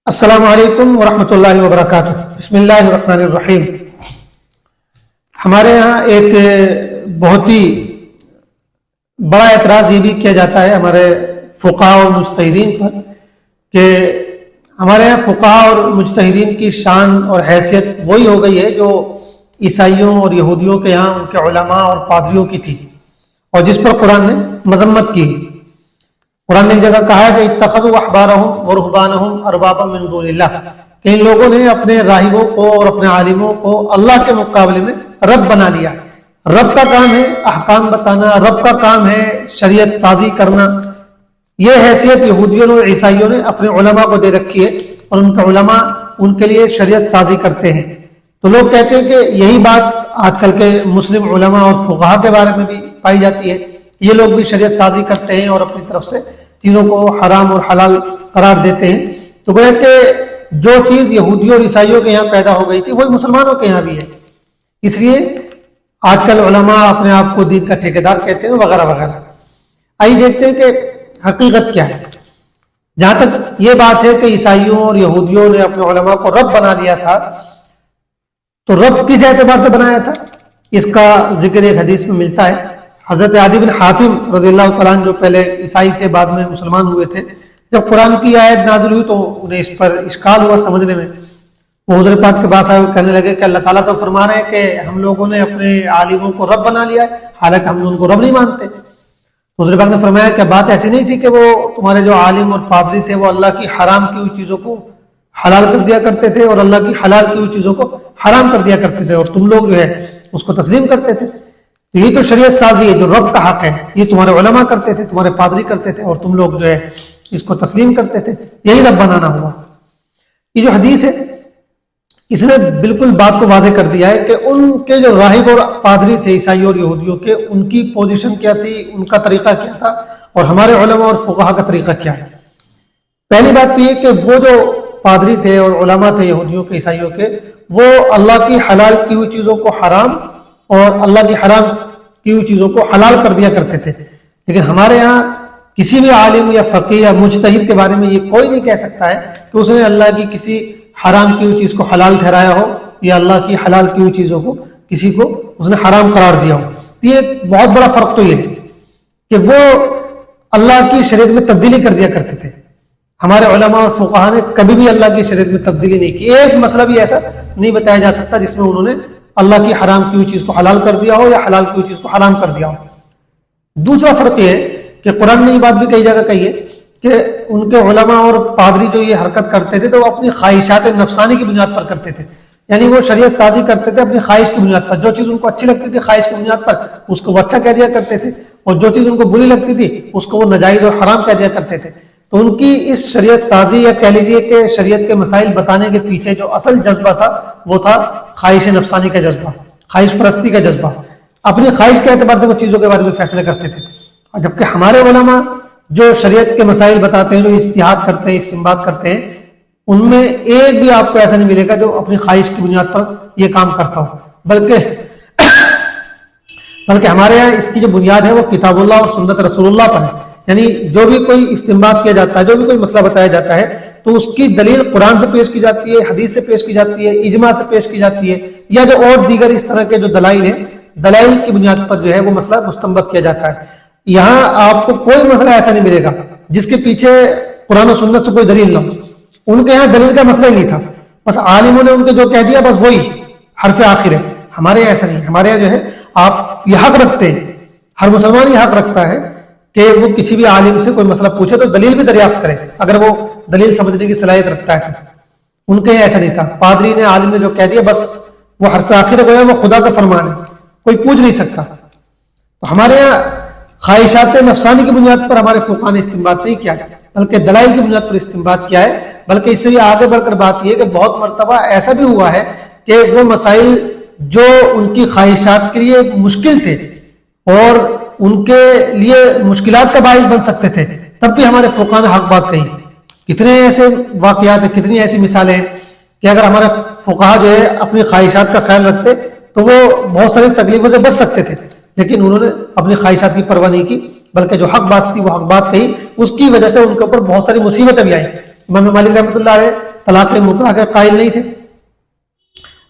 السلام علیکم ورحمۃ اللہ وبرکاتہ۔ بسم اللہ الرحمن الرحیم۔ ہمارے یہاں ایک بہت ہی بڑا اعتراض یہ بھی کیا جاتا ہے ہمارے فقہاء اور مجتہدین پر کہ ہمارے یہاں فقہاء اور مجتہدین کی شان اور حیثیت وہی ہو گئی ہے جو عیسائیوں اور یہودیوں کے یہاں ان کے علماء اور پادریوں کی تھی، اور جس پر قرآن نے مذمت کی۔ قرآن نے ایک جگہ کہا ہے کہ اتخذوا احبارهم ورهبانهم اربابا من دون اللہ، کہ ان لوگوں نے اپنے راہبوں کو اور اپنے عالموں کو اللہ کے مقابلے میں رب بنا لیا۔ رب کا کام ہے احکام بتانا، رب کا کام ہے شریعت سازی کرنا۔ یہ حیثیت یہودیوں اور عیسائیوں نے اپنے علماء کو دے رکھی ہے، اور ان کے علماء ان کے لیے شریعت سازی کرتے ہیں۔ تو لوگ کہتے ہیں کہ یہی بات آج کل کے مسلم علماء اور فقہاء کے بارے میں بھی پائی جاتی ہے، یہ لوگ بھی شریعت سازی کرتے ہیں اور اپنی طرف سے چیزوں کو حرام اور حلال قرار دیتے ہیں۔ تو گویا کہ جو چیز یہودیوں اور عیسائیوں کے یہاں پیدا ہو گئی تھی وہی مسلمانوں کے یہاں بھی ہے، اس لیے آج کل علماء اپنے آپ کو دین کا ٹھیکیدار کہتے ہیں وغیرہ وغیرہ۔ آئیے دیکھتے ہیں کہ حقیقت کیا ہے۔ جہاں تک یہ بات ہے کہ عیسائیوں اور یہودیوں نے اپنے علماء کو رب بنا لیا تھا، تو رب کس اعتبار سے بنایا تھا اس کا ذکر ایک حدیث میں ملتا ہے۔ حضرت عدی بن حاتم رضی اللہ تعالیٰ عنہ جو پہلے عیسائی تھے بعد میں مسلمان ہوئے تھے، جب قرآن کی آیت نازل ہوئی تو انہیں اس پر اشکال ہوا سمجھنے میں۔ وہ حضور پاک کے پاس آئے اور کہنے لگے کہ اللہ تعالیٰ تو فرما رہے ہیں کہ ہم لوگوں نے اپنے عالموں کو رب بنا لیا ہے، حالانکہ ہم ان کو رب نہیں مانتے۔ حضور پاک نے فرمایا کہ بات ایسی نہیں تھی کہ وہ تمہارے جو عالم اور پادری تھے وہ اللہ کی حرام کی ہوئی چیزوں کو حلال کر دیا کرتے تھے اور اللہ کی حلال کی ہوئی چیزوں کو حرام کر دیا کرتے تھے، اور تم لوگ جو ہے اس کو تسلیم کرتے تھے۔ تو یہ تو شریعت سازی ہے جو رب کا حق ہے، یہ تمہارے علماء کرتے تھے، تمہارے پادری کرتے تھے، اور تم لوگ جو ہے اس کو تسلیم کرتے تھے، یہی رب بنانا ہوا۔ یہ جو حدیث ہے اس نے بالکل بات کو واضح کر دیا ہے کہ ان کے جو راہب اور پادری تھے عیسائیوں اور یہودیوں کے، ان کی پوزیشن کیا تھی، ان کا طریقہ کیا تھا، اور ہمارے علماء اور فقہاء کا طریقہ کیا ہے۔ پہلی بات تو یہ کہ وہ جو پادری تھے اور علماء تھے یہودیوں کے عیسائیوں کے، وہ اللہ کی حلال کی ہوئی چیزوں کو حرام اور اللہ کی حرام کی ہوئی چیزوں کو حلال کر دیا کرتے تھے۔ لیکن ہمارے یہاں کسی بھی عالم یا فقیہ یا مجتہد کے بارے میں یہ کوئی نہیں کہہ سکتا ہے کہ اس نے اللہ کی کسی حرام کی ہوئی چیز کو حلال ٹھہرایا ہو یا اللہ کی حلال کی ہوئی چیزوں کو کسی کو اس نے حرام قرار دیا ہو۔ تو یہ بہت بڑا فرق تو یہ ہے کہ وہ اللہ کی شریعت میں تبدیلی کر دیا کرتے تھے۔ ہمارے علماء اور فقہاء نے کبھی بھی اللہ کی شریعت میں تبدیلی نہیں کی۔ ایک مسئلہ بھی ایسا نہیں بتایا جا سکتا جس میں انہوں نے اللہ کی حرام کی ہوئی چیز کو حلال کر دیا ہو یا حلال کی ہوئی چیز کو حرام کر دیا ہو۔ دوسرا فرق یہ ہے کہ قرآن نے یہ بات بھی کئی جگہ کہی ہے کہ ان کے علماء اور پادری جو یہ حرکت کرتے تھے تو وہ اپنی خواہشات نفسانی کی بنیاد پر کرتے تھے، یعنی وہ شریعت سازی کرتے تھے اپنی خواہش کی بنیاد پر۔ جو چیز ان کو اچھی لگتی تھی خواہش کی بنیاد پر اس کو وہ اچھا کہہ دیا کرتے تھے، اور جو چیز ان کو بری لگتی تھی اس کو وہ ناجائز اور حرام کہہ دیا کرتے تھے۔ تو ان کی اس شریعت سازی یا کہہ لیجیے کہ شریعت کے مسائل بتانے کے پیچھے جو اصل جذبہ تھا وہ تھا خواہش نفسانی کا جذبہ، خواہش پرستی کا جذبہ۔ اپنی خواہش کے اعتبار سے وہ چیزوں کے بارے میں فیصلے کرتے تھے، اور جبکہ ہمارے علماء جو شریعت کے مسائل بتاتے ہیں، جو اجتہاد کرتے ہیں، استنباط کرتے ہیں، ان میں ایک بھی آپ کو ایسا نہیں ملے گا جو اپنی خواہش کی بنیاد پر یہ کام کرتا ہو، بلکہ ہمارے یہاں اس کی جو بنیاد ہے وہ کتاب اللہ اور سنت رسول اللہ پر ہے۔ یعنی جو بھی کوئی استنباط کیا جاتا ہے، جو بھی کوئی مسئلہ بتایا جاتا ہے تو اس کی دلیل قرآن سے پیش کی جاتی ہے، حدیث سے پیش کی جاتی ہے، اجماع سے پیش کی جاتی ہے، یا جو اور دیگر اس طرح کے جو دلائل ہیں، دلائل کی بنیاد پر جو ہے وہ مسئلہ مستنبط کیا جاتا ہے۔ یہاں آپ کو کوئی مسئلہ ایسا نہیں ملے گا جس کے پیچھے قرآن و سنت سے کوئی دلیل نہ ہو۔ ان کے یہاں دلیل کا مسئلہ ہی نہیں تھا، بس عالموں نے ان کو جو کہہ دیا بس وہی حرف آخر ہے۔ ہمارے یہاں ایسا نہیں، ہمارے یہاں جو ہے آپ یہ حق رکھتے ہیں، ہر مسلمان یہ حق رکھتا ہے کہ وہ کسی بھی عالم سے کوئی مسئلہ پوچھے تو دلیل بھی دریافت کرے اگر وہ دلیل سمجھنے کی صلاحیت رکھتا ہے تو۔ ان کے یہاں ایسا نہیں تھا، پادری نے عالم نے جو کہہ دیا بس وہ حرف آخر ہے، وہ خدا کا فرمان ہے، کوئی پوچھ نہیں سکتا۔ تو ہمارے یہاں خواہشات نفسانی کی بنیاد پر ہمارے فقہاء نے استنباط نہیں کیا، بلکہ دلائل کی بنیاد پر استنباط کیا ہے۔ بلکہ اس سے بھی آگے بڑھ کر بات یہ ہے کہ بہت مرتبہ ایسا بھی ہوا ہے کہ وہ مسائل جو ان کی خواہشات کے لیے مشکل تھے اور ان کے لیے مشکلات کا باعث بن سکتے تھے، تب بھی ہمارے فقہاء نے حق بات کہی۔ کتنے ایسے واقعات ہیں، کتنی ایسی مثالیں ہیں کہ اگر ہمارے فقہاء جو ہے اپنی خواہشات کا خیال رکھتے تو وہ بہت ساری تکلیفوں سے بچ سکتے تھے، لیکن انہوں نے اپنی خواہشات کی پرواہ نہیں کی، بلکہ جو حق بات تھی وہ حق بات کہی۔ اس کی وجہ سے ان کے اوپر بہت ساری مصیبتیں بھی آئیں۔ امام مالک رحمۃ اللہ علیہ طلاق مکرہ کے قائل نہیں تھے،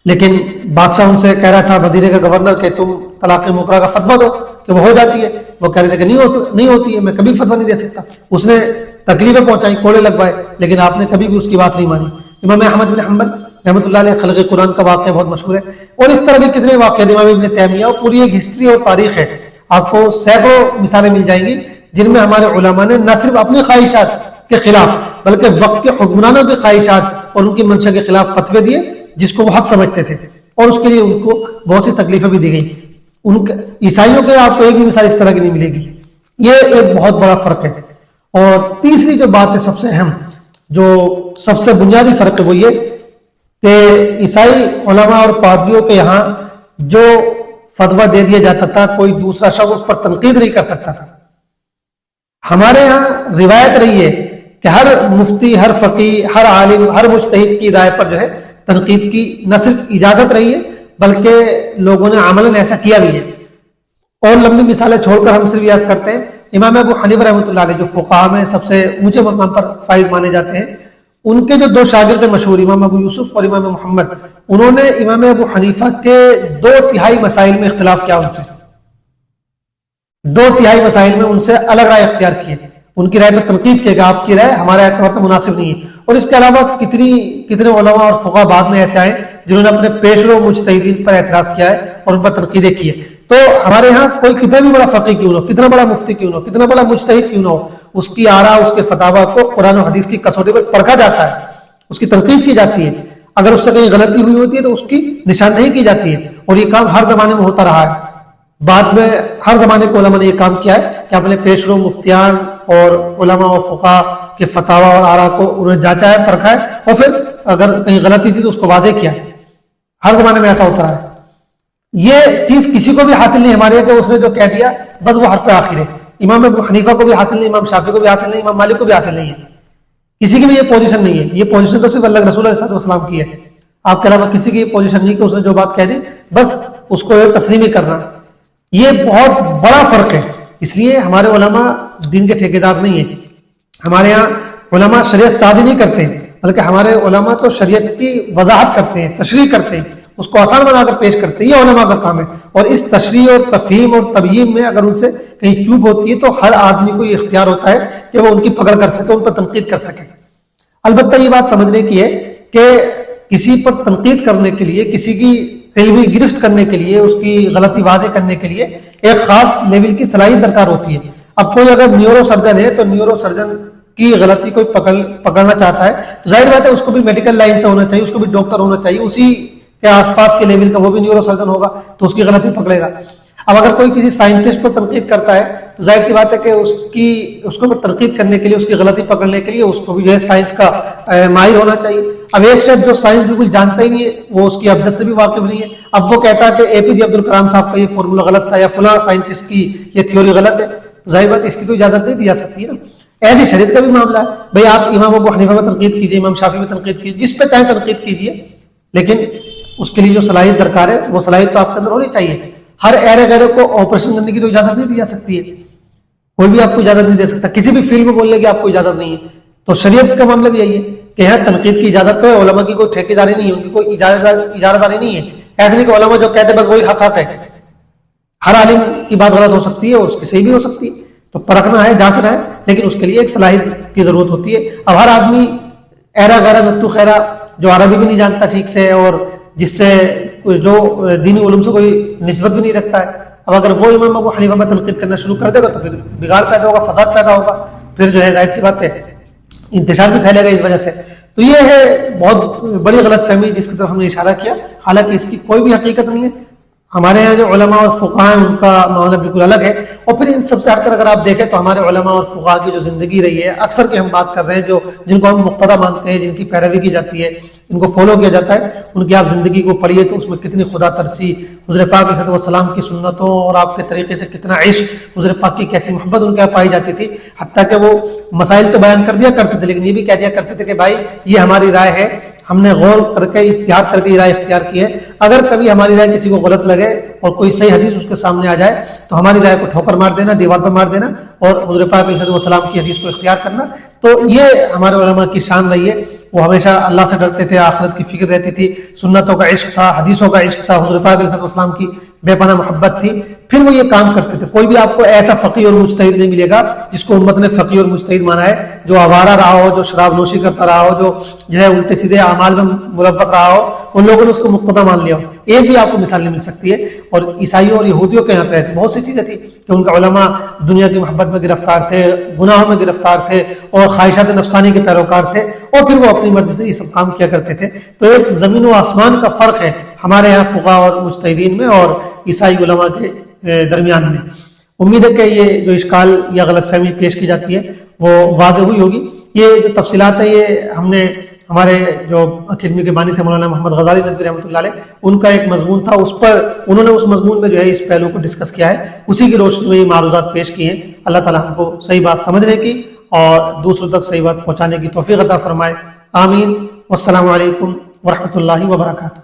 لیکن بادشاہ ان سے کہہ رہا تھا، مدینے کا گورنر، کہ تم طلاق مکرہ کا فتویٰ دو کہ وہ ہو جاتی ہے. وہ کہہ رہے تھے کہ نہیں ہوتی ہے، میں کبھی فتویٰ نہیں دے سکتا. اس نے تکلیفیں پہنچائی، کوڑے لگوائے، لیکن آپ نے کبھی بھی اس کی بات نہیں مانی. امام احمد بن حنبل رحمۃ اللہ علیہ، خلق قرآن کا واقعہ بہت مشہور ہے، اور اس طرح کے کتنے واقعات امام ابن تیمیہ، اور پوری ایک ہسٹری اور تاریخ ہے. آپ کو سینکڑوں مثالیں مل جائیں گی جن میں ہمارے علماء نے نہ صرف اپنی خواہشات کے خلاف بلکہ وقت کے حکمرانوں کی خواہشات اور ان کی منشا کے خلاف فتوے دیے جس کو وہ حق سمجھتے تھے، اور اس کے لیے ان کو بہت سی تکلیفیں بھی دی گئی. عیسائیوں کے آپ کو ایک بھی مثال اس طرح کی نہیں ملے گی. یہ ایک بہت بڑا فرق ہے. اور تیسری جو بات ہے سب سے اہم، جو سب سے بنیادی فرق ہے، وہ یہ کہ عیسائی علماء اور پادریوں کے یہاں جو فتویٰ دے دیا جاتا تھا کوئی دوسرا شخص اس پر تنقید نہیں کر سکتا تھا. ہمارے یہاں روایت رہی ہے کہ ہر مفتی، ہر فقیہ، ہر عالم، ہر مجتہد کی رائے پر جو ہے تنقید کی نہ صرف اجازت رہی ہے بلکہ لوگوں نے عملاً ایسا کیا بھی ہے. اور لمبی مثالیں چھوڑ کر ہم صرف یہ عرض کرتے ہیں، امام ابو حنیفہ رحمۃ اللہ علیہ جو فقہاء میں سب سے اونچے مقام پر فائز مانے جاتے ہیں، ان کے جو دو شاگرد مشہور، امام ابو یوسف اور امام محمد، انہوں نے امام ابو حنیفہ کے 2/3 مسائل میں اختلاف کیا. ان سے 2/3 مسائل میں ان سے الگ رائے اختیار کی ہے، ان کی رائے پر تنقید کی کہ آپ کی رائے ہمارے اعتبار سے مناسب نہیں ہے. اور اس کے علاوہ کتنے علماء اور فقہاء بعد میں ایسے آئے جنہوں نے اپنے پیشرو مجتہدین پر اعتراض کیا ہے اور ان پر تنقیدیں کی ہے. تو ہمارے ہاں کوئی کتنا بھی بڑا فقیہ کیوں نہ ہو، کتنا بڑا مفتی کیوں نہ ہو، کتنا بڑا مجتہد کیوں نہ ہو، اس کی آراء، اس کے فتاویٰ کو قرآن و حدیث کی کسوٹی پر پرکھا جاتا ہے، اس کی تنقید کی جاتی ہے. اگر اس سے کہیں غلطی ہوئی ہوتی ہے تو اس کی نشاندہی کی جاتی ہے. اور یہ کام ہر زمانے میں ہوتا رہا ہے. بعد میں ہر زمانے کے علماء نے یہ کام کیا ہے کہ اپنے پیشرو مفتیان اور علماء و فقہاء کے فتاویٰ اور آراء کو انہوں نے جانچا ہے، پرکھا ہے، اور پھر اگر کہیں غلطی تھی تو اس کو واضح کیا ہے. ہر زمانے میں ایسا ہوتا رہا ہے. یہ چیز کسی کو بھی حاصل نہیں ہمارے کہ اس نے جو کہہ دیا بس وہ حرف آخر ہے. امام ابو حنیفہ کو بھی حاصل نہیں، امام شافعی کو بھی حاصل نہیں، امام مالک کو بھی حاصل نہیں ہے. کسی کی بھی یہ پوزیشن نہیں ہے. یہ پوزیشن تو صرف اللہ کے رسول علیہ السلام کی ہے. آپ کے علاوہ کسی کی یہ پوزیشن نہیں کہ اس نے جو بات کہہ دی بس اس کو تسلیم ہی کرنا. یہ بہت بڑا فرق ہے. اس لیے ہمارے علماء دین کے ٹھیکیدار نہیں ہیں. ہمارے یہاں علماء شریعت سازی نہیں کرتے بلکہ ہمارے علماء تو شریعت کی وضاحت کرتے ہیں، تشریح کرتے ہیں، اس کو آسان بنا کر پیش کرتے ہیں. یہ علماء کا کام ہے. اور اس تشریح اور تفہیم اور تبیین میں اگر ان سے کہیں چوک ہوتی ہے تو ہر آدمی کو یہ اختیار ہوتا ہے کہ وہ ان کی پکڑ کر سکے، ان پر تنقید کر سکے. البتہ یہ بات سمجھنے کی ہے کہ کسی پر تنقید کرنے کے لیے، کسی کی علمی گرفت کرنے کے لیے، اس کی غلطی واضح کرنے کے لیے ایک خاص لیول کی صلاحیت درکار ہوتی ہے. اب کوئی اگر نیورو سرجن ہے تو نیورو سرجن کی غلطی کوئی پکڑنا چاہتا ہے تو ظاہر بات ہے اس کو بھی میڈیکل لائن سے ہونا چاہیے، اس کو بھی ڈاکٹر ہونا چاہیے، اسی کے آس پاس کے لیول کا وہ بھی نیورو سرجن ہوگا تو اس کی غلطی پکڑے گا. اب اگر کوئی کسی سائنٹسٹ پر تنقید کرتا ہے تو ظاہر سی بات ہے کہ اس کو تنقید کرنے کے لیے، اس کی غلطی پکڑنے کے لیے اس کو بھی جو ہے سائنس کا ماہر ہونا چاہیے. اب ایک شخص جو سائنس بالکل جانتا ہی نہیں ہے، وہ اس کی ابجد سے بھی واقف نہیں ہے، اب وہ کہتا ہے کہ اے پی جے عبد الکلام صاحب کا یہ فارمولا غلط تھا یا فلاں سائنٹسٹ کی یہ تھیوری غلط ہے، تو ظاہر بات اس کی تو اجازت نہیں دی جا سکتی ہے نا. ایسی شریعت کا بھی معاملہ ہے. بھائی آپ امام ابو حنیفہ میں تنقید کیجیے، امام شافعی میں تنقید کیجیے، جس پہ چاہے تنقید کیجیے، لیکن اس کے لیے جو صلاحیت درکار ہے وہ صلاحیت تو آپ کے اندر ہونی چاہیے. ہر ایرے غیرے کو آپریشن کرنے کی تو اجازت نہیں دی جا سکتی ہے. کوئی بھی آپ کو اجازت نہیں دے سکتا، کسی بھی فیلڈ میں بولنے کی آپ کو اجازت نہیں ہے. تو شریعت کا معاملہ بھی یہی ہے کہ یہاں تنقید کی اجازت تو ہے. علماء کی کوئی ٹھیکیداری نہیں ہے، ان کی کوئی اجازت داری نہیں ہے. ایسے نہیں کہ علماء جو کہتے ہیں بس وہی حق ہے. ہر عالم کی بات غلط ہو سکتی ہے اور اس کی صحیح بھی ہو سکتی ہے. تو پرکھنا ہے، جانچنا ہے، لیکن اس کے لیے ایک صلاحیت کی ضرورت ہوتی ہے. اب ہر آدمی ایرا غیرہ نتو خیرہ جو عربی بھی نہیں جانتا ٹھیک سے اور جس سے جو دینی علوم سے کوئی نسبت بھی نہیں رکھتا ہے، اب اگر وہ امام ابو حنیفہ میں تنقید کرنا شروع کر دے گا تو پھر بگاڑ پیدا ہوگا، فساد پیدا ہوگا، پھر جو ہے ظاہر سی بات ہے انتشار بھی پھیلے گا اس وجہ سے. تو یہ ہے بہت بڑی غلط فہمی جس کی طرف ہم نے اشارہ کیا، حالانکہ اس کی کوئی بھی حقیقت نہیں ہے. ہمارے یہاں جو علماء اور فقہاء ہیں ان کا معاملہ بالکل الگ ہے. اور پھر ان سب سے ہٹ کر اگر آپ دیکھیں تو ہمارے علماء اور فقہاء کی جو زندگی رہی ہے، اکثر کی ہم بات کر رہے ہیں، جن کو ہم مقتدی مانتے ہیں، جن کی پیروی کی جاتی ہے، ان کو فالو کیا جاتا ہے، ان کی آپ زندگی کو پڑھیے تو اس میں کتنی خدا ترسی، حضور پاک علیہ السلام کی سنتوں اور آپ کے طریقے سے کتنا عشق، حضور پاک کی کیسی محبت ان کے یہاں پائی جاتی تھی. حتیٰ کہ وہ مسائل تو بیان کر دیا کرتے تھے لیکن یہ بھی کہہ دیا کرتے تھے کہ بھائی یہ ہماری رائے ہے، ہم نے غور کر کے اجتہاد کر کے یہ رائے اختیار کی ہے. اگر کبھی ہماری رائے کسی کو غلط لگے اور کوئی صحیح حدیث اس کے سامنے آ جائے تو ہماری رائے کو ٹھوکر مار دینا، دیوار پر مار دینا اور حضور پاک علیہ السلام کی حدیث کو اختیار کرنا. تو یہ ہمارے علماء کی شان رہی ہے. وہ ہمیشہ اللہ سے ڈرتے تھے، آخرت کی فکر رہتی تھی، سنتوں کا عشق تھا، حدیثوں کا عشق تھا، حضور پاک علیہ السلام کی بے پناہ محبت تھی، پھر وہ یہ کام کرتے تھے۔ کوئی بھی آپ کو ایسا فقیہ اور مجتہد نہیں ملے گا جس کو امت نے فقیہ اور مجتہد مانا ہے، جو آوارہ رہا ہو، جو شراب نوشی کرتا رہا ہو، جو ہے الٹے سیدھے اعمال میں ملوث رہا ہو، ان لوگوں نے اس کو مقتدی مان لیا ہو۔ ایک بھی آپ کو مثال نہیں مل سکتی ہے۔ اور عیسائیوں اور یہودیوں کے یہاں پہ ایسی بہت سی چیزیں تھیں کہ ان کا علماء دنیا کی محبت میں گرفتار تھے، گناہوں میں گرفتار تھے، اور خواہشات نفسانی کے پیروکار تھے، اور پھر وہ اپنی مرضی سے یہ سب کام کیا کرتے تھے۔ تو ایک زمین و آسمان کا فرق ہے ہمارے یہاں فقہاء اور مجتہدین میں اور عیسائی علماء کے درمیان میں۔ امید ہے کہ یہ جو اشکال یا غلط فہمی پیش کی جاتی ہے وہ واضح ہوئی ہوگی۔ یہ جو تفصیلات ہیں یہ ہم نے ہمارے جو اکیڈمی کے بانی تھے مولانا محمد غزالی ندوی رحمۃ اللہ علیہ، ان کا ایک مضمون تھا، اس پر انہوں نے اس مضمون میں جو ہے اس پہلو کو ڈسکس کیا ہے، اسی کی روشنی میں یہ معروضات پیش کیے ہیں۔ اللہ تعالیٰ ہم کو صحیح بات سمجھنے کی اور دوسروں تک صحیح بات پہنچانے کی توفیق عطا فرمائے، آمین۔ والسلام علیکم ورحمۃ اللہ وبرکاتہ۔